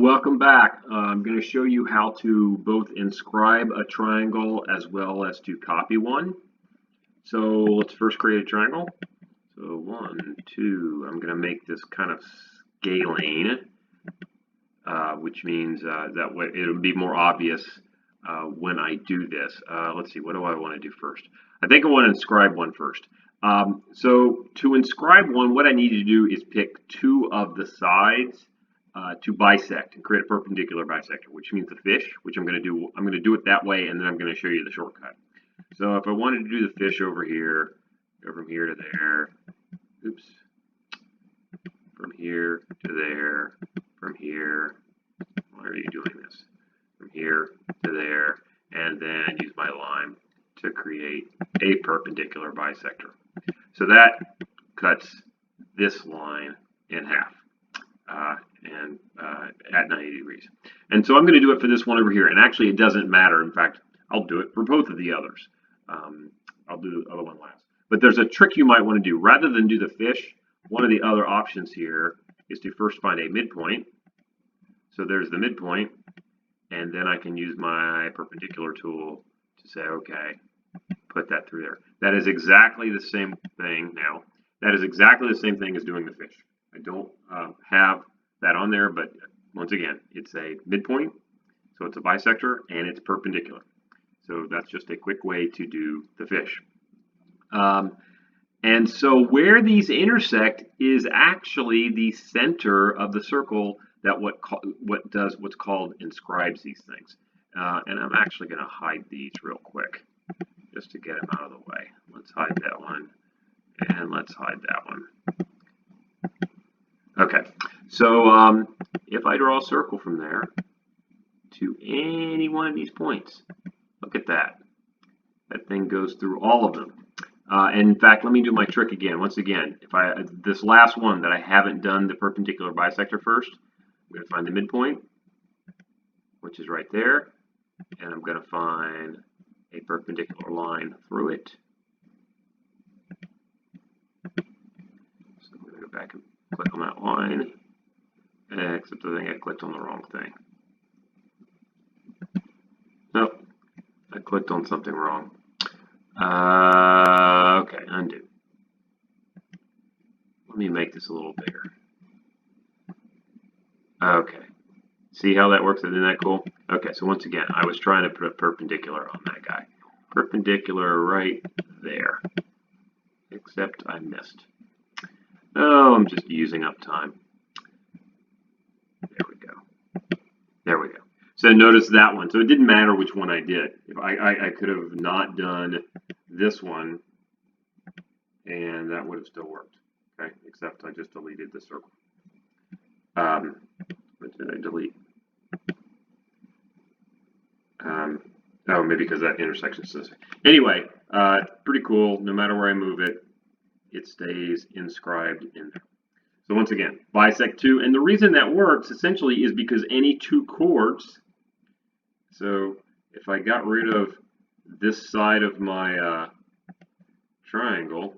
Welcome back. I'm going to show you how to both inscribe a triangle as well as to copy one. So let's first create a triangle. So 1, 2, I'm going to make this kind of scaling, which means that way it'll be more obvious when I do this. Let's see, what do I want to do first? I think I want to inscribe one first. So to inscribe one, what I need to do is pick two of the sides to bisect and create a perpendicular bisector, which means the fish, which I'm going to do. I'm going to do it that way, and then I'm going to show you the shortcut. So if I wanted to do the fish over here, go from here to there, oops, from here to there, from here, why are you doing this? From here to there, and then use my line to create a perpendicular bisector. So that cuts this line in half. At 90 degrees. And so I'm going to do it for this one over here. And actually, it doesn't matter. In fact, I'll do it for both of the others. I'll do the other one last. But there's a trick you might want to do. Rather than do the fish, one of the other options here is to first find a midpoint. So there's the midpoint. And then I can use my perpendicular tool to say, okay, put that through there. That is exactly the same thing now. That is exactly the same thing as doing the fish. I don't have that on there, but once again, it's a midpoint, so it's a bisector, and it's perpendicular. So that's just a quick way to do the fish. And so where these intersect is actually the center of the circle that what's called inscribes these things. And I'm actually going to hide these real quick just to get them out of the way. Let's hide that one, and let's hide that one. Okay, so if I draw a circle from there to any one of these points, look at that. That thing goes through all of them. And in fact, let me do my trick again. Once again, if this last one that I haven't done the perpendicular bisector first, I'm going to find the midpoint, which is right there, and I'm going to find a perpendicular line through it. So I'm going to go back and click on that line, except I think I clicked on the wrong thing. Nope, I clicked on something wrong. Okay, undo. Let me make this a little bigger. Okay, see how that works? Isn't that cool? Okay, so once again, I was trying to put a perpendicular on that guy. Perpendicular right there, except I missed. Oh, I'm just using up time. There we go. There we go. So notice that one. So it didn't matter which one I did. If I could have not done this one, and that would have still worked. Okay, except I just deleted the circle. What did I delete? Oh, maybe because that intersection says. Anyway, pretty cool. No matter where I move it, it stays inscribed in there. So once again, bisect two. And the reason that works essentially is because any two chords, so if I got rid of this side of my triangle,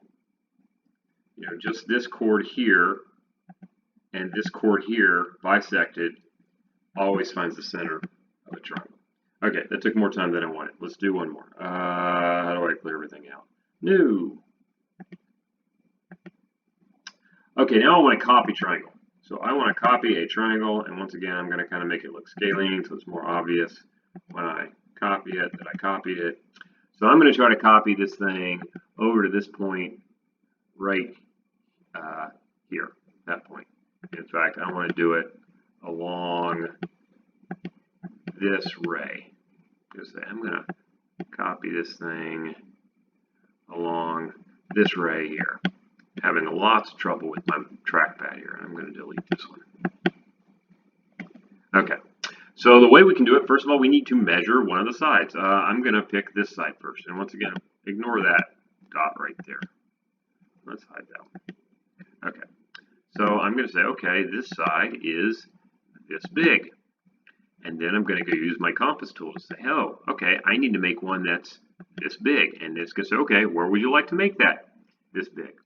you know, just this chord here and this chord here bisected always finds the center of a triangle. Okay, that took more time than I wanted. Let's do one more. How do I clear everything out? New. Okay, now I want to copy triangle. So I want to copy a triangle, and once again, I'm going to kind of make it look scaling so it's more obvious when I copy it that I copied it. So I'm going to try to copy this thing over to this point right here, that point. In fact, I want to do it along this ray. I'm going to copy this thing along this ray here. Having lots of trouble with my trackpad here. I'm going to delete this one. Okay, so the way we can do it, first of all, we need to measure one of the sides. I'm going to pick this side first. And once again, ignore that dot right there. Let's hide that one. Okay, so I'm going to say, okay, this side is this big. And then I'm going to go use my compass tool to say, oh, okay, I need to make one that's this big. And it's going to say, okay, where would you like to make that this big?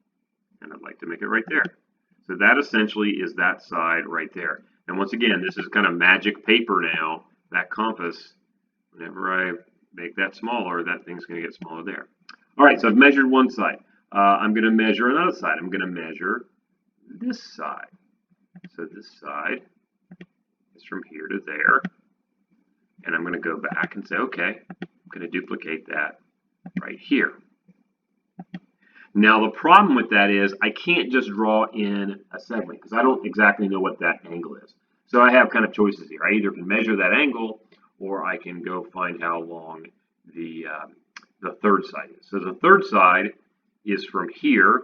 And I'd like to make it right there. So that essentially is that side right there. And once again, this is kind of magic paper now. That compass, whenever I make that smaller, that thing's going to get smaller there. All right, so I've measured one side. I'm going to measure another side. I'm going to measure this side. So this side is from here to there. And I'm going to go back and say, okay, I'm going to duplicate that right here. Now the problem with that is I can't just draw in a segment because I don't exactly know what that angle is. So I have kind of choices here. I either can measure that angle or I can go find how long the third side is. So the third side is from here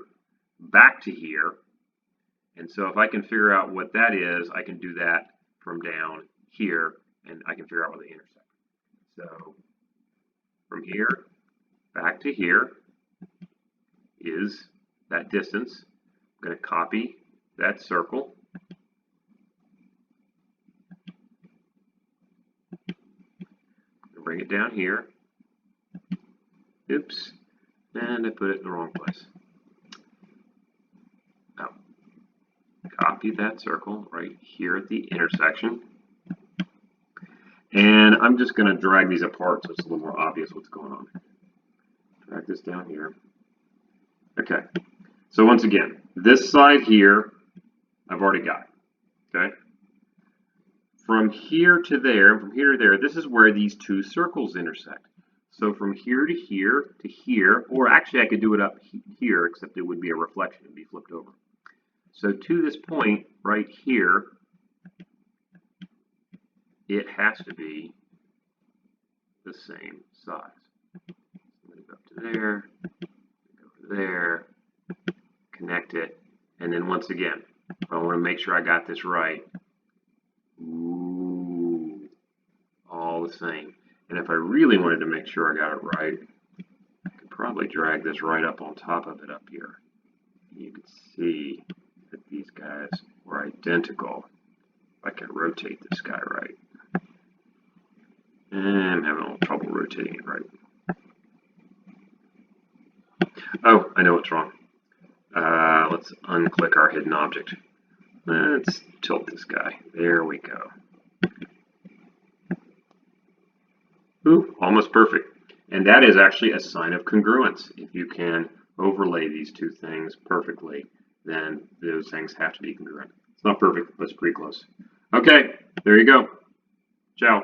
back to here. And so if I can figure out what that is, I can do that from down here and I can figure out where they intersect. So from here back to here is that distance. I'm going to copy that circle. Bring it down here. Oops. And I put it in the wrong place. Now, copy that circle right here at the intersection. And I'm just going to drag these apart so it's a little more obvious what's going on. Drag this down here. Okay. So once again, this side here, I've already got. Okay. From here to there, and from here to there, this is where these two circles intersect. So from here to here, or actually I could do it up here, except it would be a reflection, it would be flipped over. So to this point right here, it has to be the same size. I'm going to go up to there, go there, connect it, and then once again, I want to make sure I got this right. Ooh, all the same. And if I really wanted to make sure I got it right, I could probably drag this right up on top of it up here. You can see that these guys were identical. I can rotate this guy right. And I'm having a little trouble rotating it right. Oh, I know what's wrong. Let's unclick our hidden object. Let's tilt this guy. There we go. Ooh, almost perfect. And that is actually a sign of congruence. If you can overlay these two things perfectly, then those things have to be congruent. It's not perfect, but it's pretty close. Okay, there you go. Ciao.